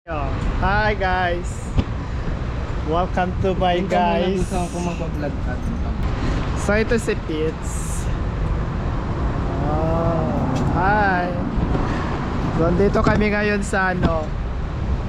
Hi guys, welcome to my guys. So ito si Pits. Hi. So dito kami ngayon sa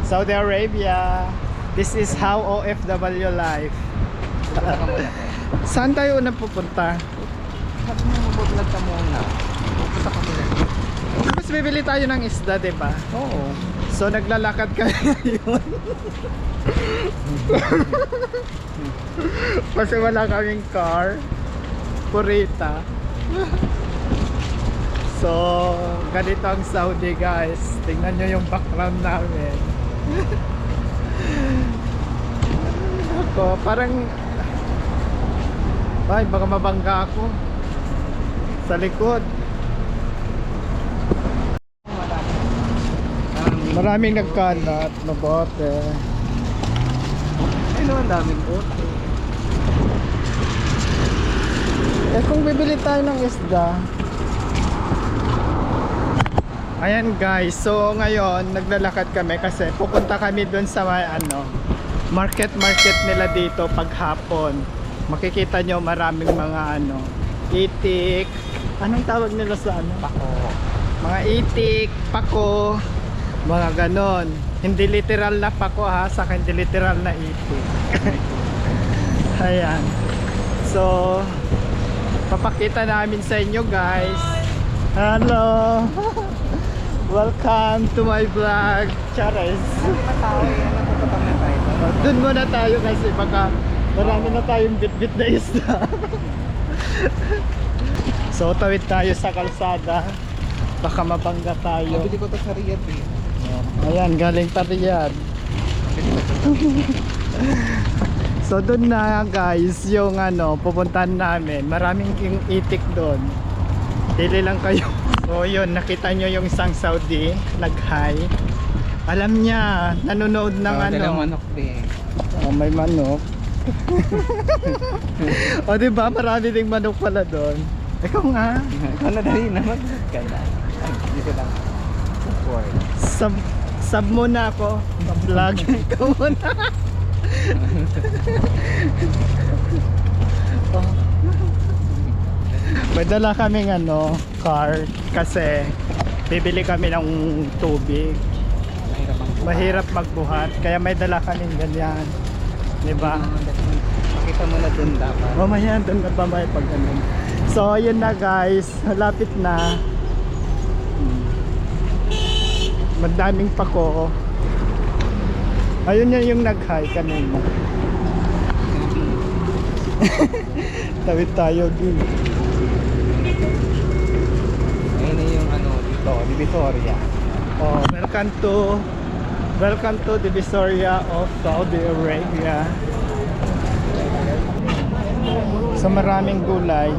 Saudi Arabia. This is how OFW life. Saan tayo unang pupunta? Sabi mo mag-vlog ka muna. Pupunta kami na. Mas bibili tayo ng isda, diba? Oo. So naglalakad kami ngayon. Kasi wala kaming car. Purita. So ganito ang Saudi guys. Tingnan nyo yung background namin. Ako parang ay baka mabangga ako sa likod. Maraming nagkalat na bote. Ay naman daming bote. Kung bibili tayo ng isda. Ayan guys, so ngayon naglalakad kami kasi pupunta kami dun sa may market nila dito paghapon. Makikita nyo maraming mga itik. Anong tawag nila sa Pako. Mga itik, pako, mga ganon. Hindi literal na pako ha, sa akin hindi literal na itik. Ayan. So papakita namin sa inyo guys. Hello. Welcome to my vlog. Chares. Doon muna tayo kasi baka marami na tayong bit-bit na isda. So tawid tayo sa kalsada. Baka mabangga tayo. Nabili ko to sa Riyadh eh. Ayan, galing pa Riyadh. So doon na guys yung pupuntahan namin. Maraming itik doon. Dili lang kayo. So yun, nakita nyo yung isang Saudi nag-hi. Alam niya, nanonood ng Dalang manok din. may manok. O diba, marami ding manok pala doon. Ikaw nga. Ikaw na dali na mag-vlog ka na. Dito lang. Support. Sub muna ako. Vlog. Ikaw muna. May dala kaming car kasi bibili kami ng tubig. Mahirap magbuhat kaya may dala kaming ganyan, diba? Makita mo na dun dapat. Mamaya doon na pa may pag ganun. So yun na guys, malapit na. Madaming pako. Ayun yung nag-hi kanina. Tawid tayo dun. Ayun na yung dito, Divisoria. Oh, welcome to Divisoria of Saudi Arabia. So maraming gulay.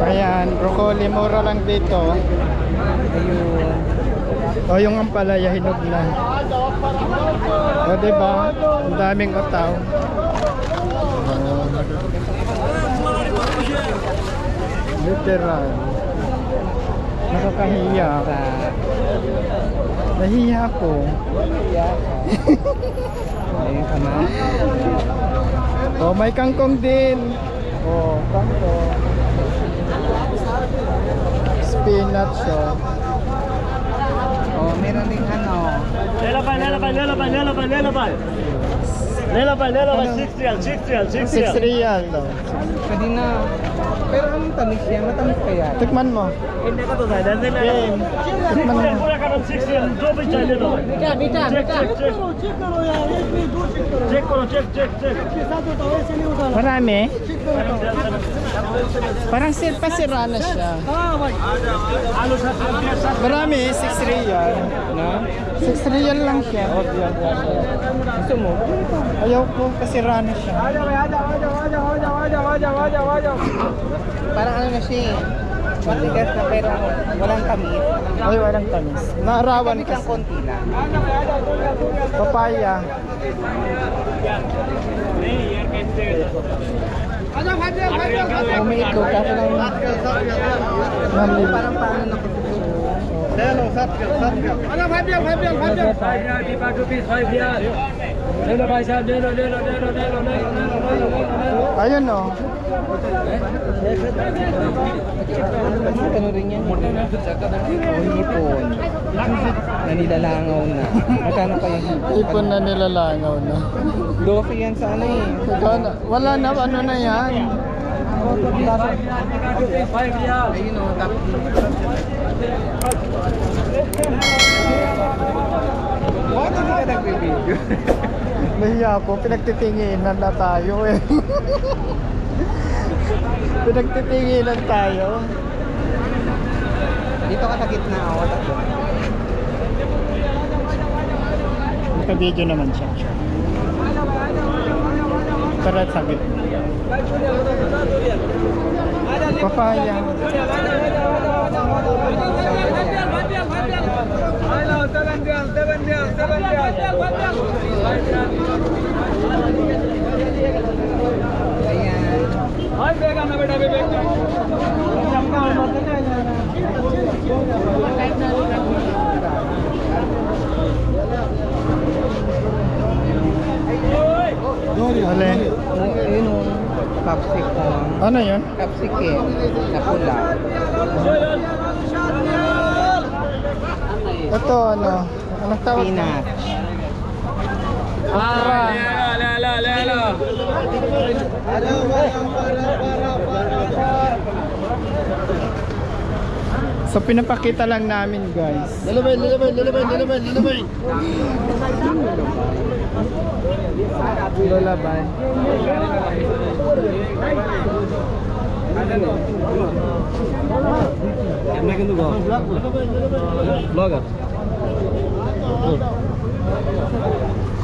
Ayan, broccoli mura lang dito. Ayun. O yung ampalaya hinog na. O diba? Ang daming utaw. Literal. Nakakahiya. Nahiya ako. Ayun ka na. Oh, may kangkong din. Oh, kangkong. Spinach, oh. Oh, meron ding Lelaban, 6 riyal, 6 riyal, no? Pwede na. Pero anong tamis yan? Matamis kaya? Tikman mo. hindi ka to dahil. Game. Tikman mo. Pura ka ng 6 riyal, job ay chayle no. Check. Marami? Parang pasira na siya. Alu sa piesa. Marami, 6 riyal. No? 6 riyal lang siya. Gusto mo? Ayaw ko, pasira na siya. Parang na siya eh. Matigas na pero walang tamis. Ay, walang tamis. Naarawan Tamis lang kasi. konti lang. Papaya. Oh, may itlog, kaso lang parang paano na kasi Ayun oh. ano rin yan? Hipon. Nanilalangaw na. Magkano pa yung Ipon na nilalangaw na. 12 yan sa ano eh. Wala na, ano na yan. Ayun o, tapos bakit hindi ka nagbe-video? Nahiya ako, pinagtitinginan na tayo eh. Pinagtitinginan tayo. Dito ka sa gitna ako. Naka-video naman siya. Tara sa gitna. Papaya. Alin? Ayun o, capsicum. Ano yun? Capsicum na pula. Ito ano? Anong tawag? Spinach. Okra. So pinapakita lang namin guys. Lalabay. Lalabay.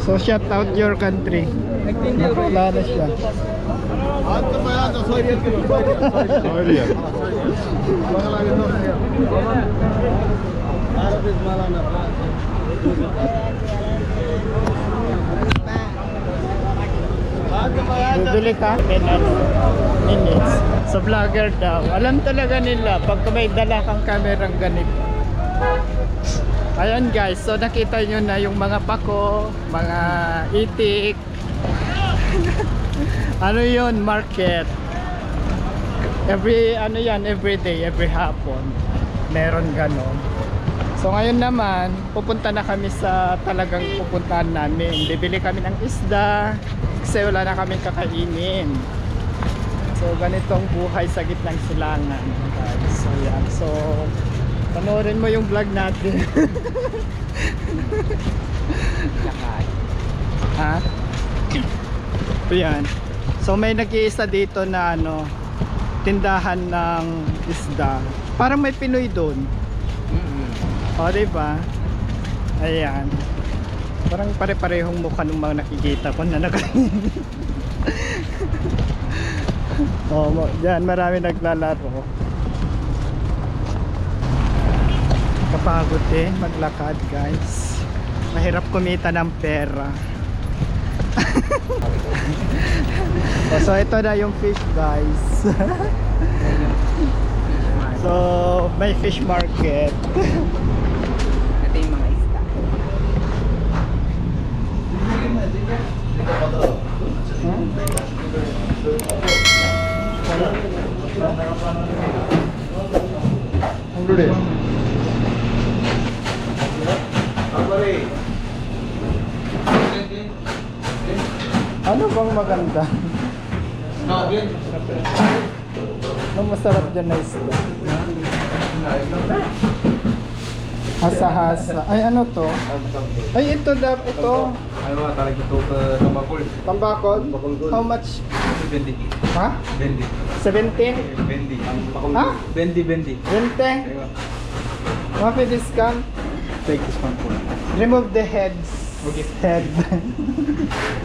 So shout out your country. Nakula na siya. Bibili ka? 10 minutes. So vlogger daw. Alam talaga nila pag may dala kang kamerang ganito. Ayan guys, so nakita nyo na yung mga pako, mga itik. Ano yun? Market. Every day, every hapon meron ganon. So ngayon naman, pupunta na kami sa talagang pupuntahan namin. Bibili kami ng isda kasi wala na kaming kakainin. So ganitong buhay sa gitnang silangan guys. So yan. So panoorin mo yung vlog natin. Ha? Ayan. So may nag-iisa dito na ano, tindahan ng isda. Parang may Pinoy doon. O, diba? Ayan. Parang pare-parehong mukha ng mga nakikita ko na nakainin. O, dyan marami naglalaro. Kapagod eh, maglakad guys. Mahirap kumita ng pera. So ito na yung fish guys. So may fish market. Ito yung mga isda. Ano bang maganda? Ano masarap dyan na isda? Hasa-hasa. Ay ano to? Ay ito ito. Ano nga, talag ito sa Tambakol. Tambakol? How much? 20. Ha? 20. 17? 20. Ha? 20. 20? Mapi discount? Take this one po. Remove the heads. Okay. Head.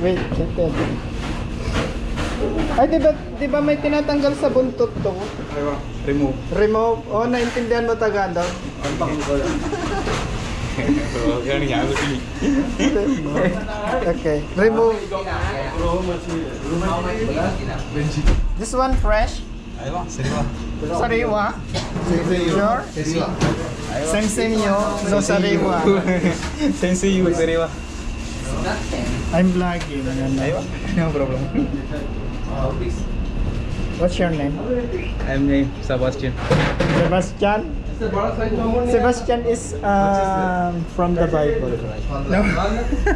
Wait, head. Ay, diba may tinatanggal sa buntot to? Aywa, remove. Remove. Oh, naintindihan mo Tagalog? Ang pakong ko lang. So, yan nga, gusto niyo. Okay. Remove. How much? 20. This one fresh? Sariwa? Sure? Same you. So sariwa. Sensei, Sariwa. I'm vlogging. No problem. What's your name? I'm named Sebastian. Sebastian? Sebastian is from the Bible. No.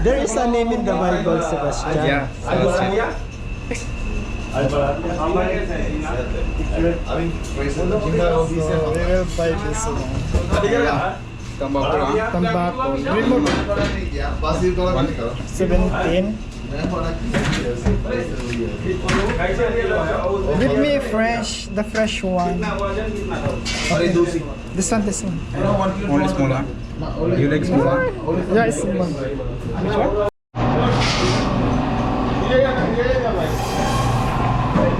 There is a name in the Bible, Sebastian. Yeah, Sebastian. So we will buy this one. Tobacco. Remove 17. Give me fresh, the fresh one. This one. Only small, huh? You like small, huh? Yeah, it's one.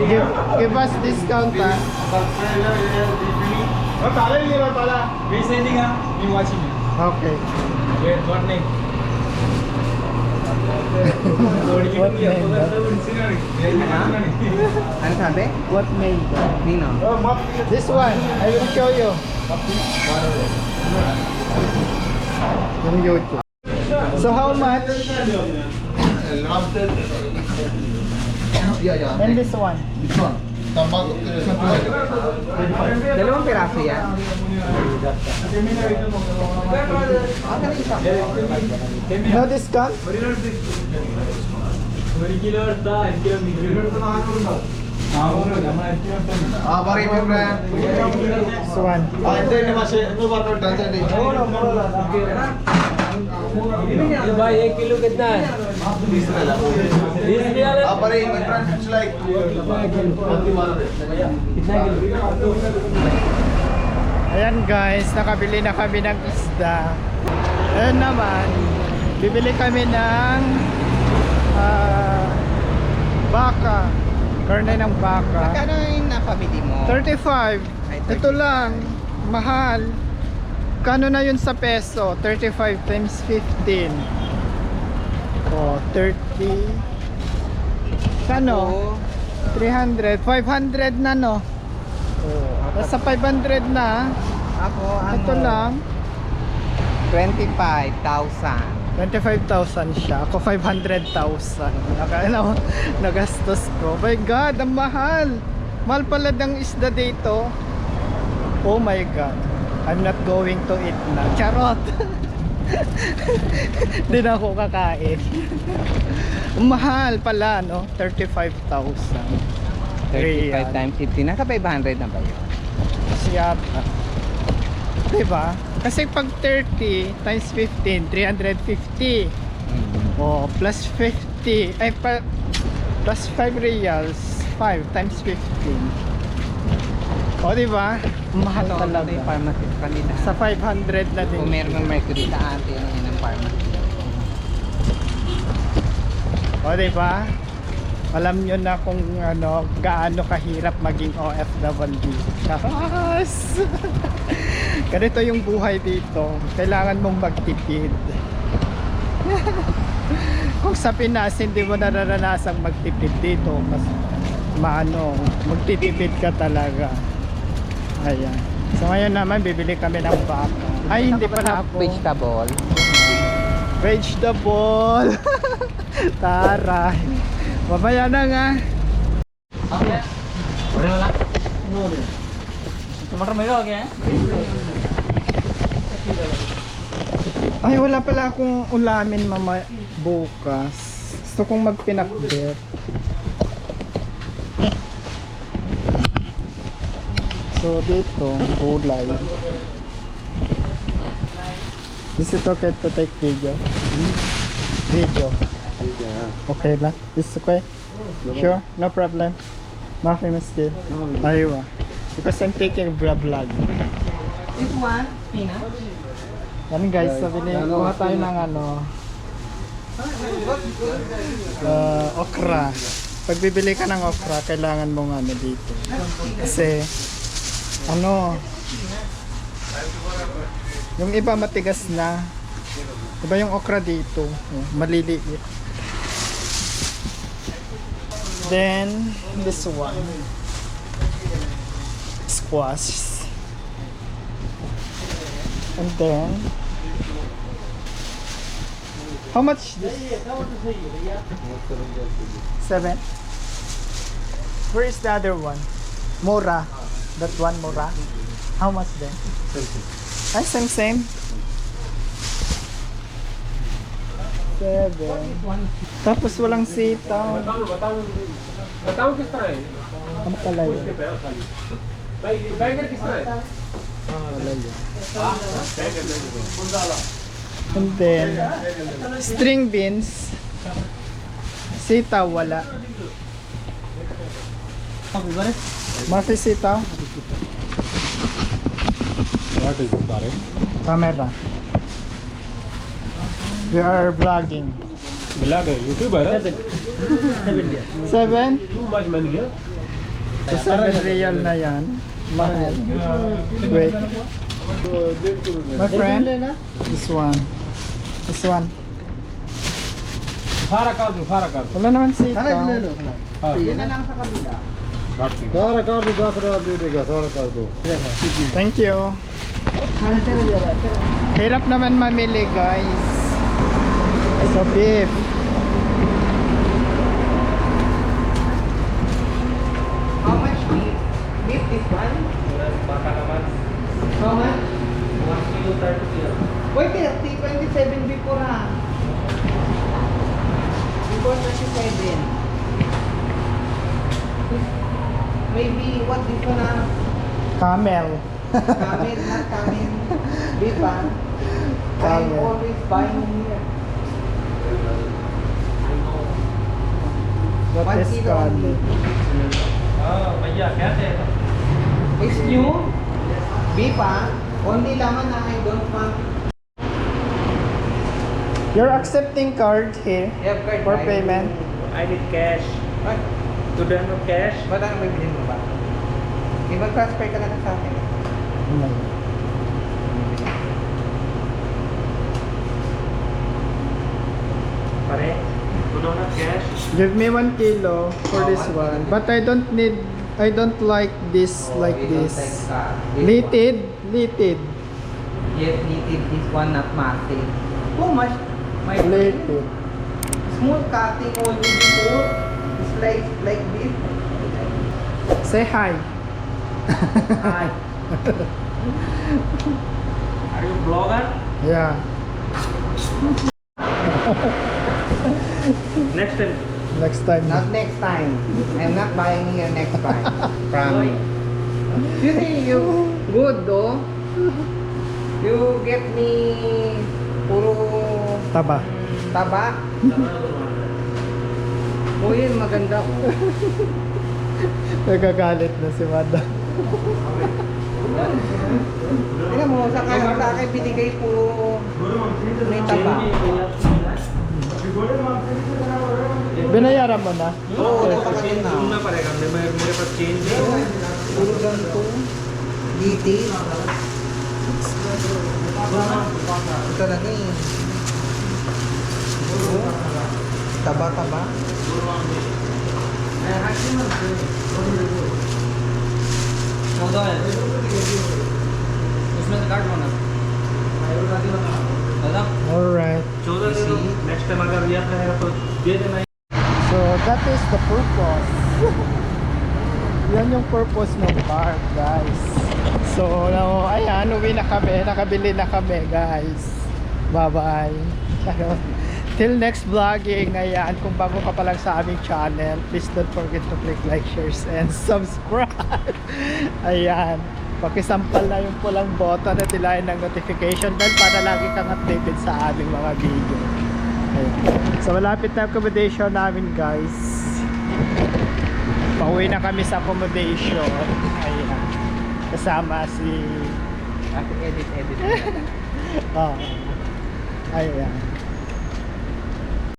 Give us discount, We're sending, huh? You watching me. Okay. Wait, what name? What name? Ano sabi? What name? Nino? This one, I will show you. Yung YouTube. So how much? And this one. Dalawang piraso yan. No discount? This one. भाई 1 किलो कितना है 20 रियाल है कितना kilo Ayan guys, nakabili na kami ng isda. Ayan naman, bibili kami ng baka. Karne ng baka. Magkano yung napamili mo? 35. Ito lang, mahal. Kano na yun sa peso? 35 times 15. Oh, 30. Kano? 300. 500 na no? Nasa 500 na. Ako, ano? Ito lang. 25,000. 25,000 siya. Ako 500,000. Nagastos ko. My God, ang mahal. Mahal pala ng isda dito. Oh my God. I'm not going to eat na. Charot. Hindi na ako kakain. Mahal pala, no? 35,000. 35 times 50. Nasa 500 na ba yun? Siyata. Diba? Kasi pag 30 times 15, 350. Oh, plus 50. Ay, plus 5 reals. 5 times 15. O, diba? Mahal Ito, talaga. ito yung pharmacist kanina. Sa 500 na din. Kung meron ng mercury sa ate, ano yun ang pharmacist. O, diba? Alam nyo na kung ano, gaano kahirap maging OFW. Kakas! Ganito yung buhay dito. Kailangan mong magtipid. Kung sa Pinas, hindi mo nararanasan magtipid dito. Mas magtitipid ka talaga. Ayan. So ngayon naman, bibili kami ng baka. Ay, hindi pala ako. Vegetable. Vegetable. Taray. Babaya na nga. Ay, wala pala akong ulamin bukas. Gusto kong magpinakbet. So dito, gulay. Is it okay to take video? Video. Okay lang? Is it okay? Sure? No problem? Mafi maski? Aywa. Because I'm taking a vlog. This one, Pina. Yan guys, sabi niya, kuha tayo ng okra. Pag bibili ka ng okra, kailangan mong dito. Kasi, yung iba matigas na. Iba yung okra dito, maliliit. Then this one, squash. And then how much this? 7. Where is the other one? Mura. That one Mura. How much then? Ah, same. 7. Tapos walang sitaw. बताऊं किस तरह है Ano pala yun? भाई बैगर किस तरह है And then string beans. Sitaw wala. Maki sitaw. What is it, Tare? Camera. We are vlogging. Vlog है, YouTuber है? 7? too much money है So 7 real na yan. Mahal. Wait. My friend, this one. This one. सारा कर दो Wala naman sitaw. Yun na lang sa kabila. सारा कर दो 10 दे देगा सारा कर दो Thank you. Hirap naman mamili, guys. So beef. How much beef? Beef this one? How much? 1 kilo 30. Wait, 27 before ha. Before 27. Maybe what this one ha? Camel. Camel, not camel. Beef ha? I'm Camel. always buying here. What 1 is kilo only. called? भैया क्या थे It's new. Beef ha? Only laman na I don't want. You're accepting card here You have card for right? payment. I need cash What? to them no cash Ba't ang bibilin mo ba? I-transfer ka na lang sa akin. pare दोनों ना cash Give me 1 kilo for this one. But I don't like this like Oh, you don't this. like that. Litid. Yes, needed this one, not massive. Too much. My Litid. smooth cutting only before. It's like this. Say hi. Hi. are you blogger Yeah. next time Next time. Not next time. I'm not buying here next time. Promise. You think you good though? You get me puro Taba. taba. O yun, maganda ko. Nagagalit na si Madam. Tingnan mo, sa akin binigay puro may taba. Binayaran mo na? Oo, napakaganda na. ढूंढना पड़ेगा मेरे पास चेंज नहीं है Puro ganito. Detail. Ito talaga eh. Oo. Taba-taba. उसमें काट लो ना दादा Alright. 14 दे दो नेक्स्ट टाइम अगर याद रहेगा तो दे देना So that is the purpose. Yan yung purpose ng park, guys. So, ayan, uwi na kami. Nakabili na kami, guys. Bye-bye. Till next vlogging. Ayan, kung bago ka pa lang sa aming channel, please don't forget to click like, share, and subscribe. Ayan. Pakisampal na yung pulang button at ilayan ng notification bell para lagi kang updated sa aming mga video. Ayan. So malapit na accommodation namin, guys. Pauwi na kami sa accommodation. Ayan. Kasama si Edit. oh. Ayan.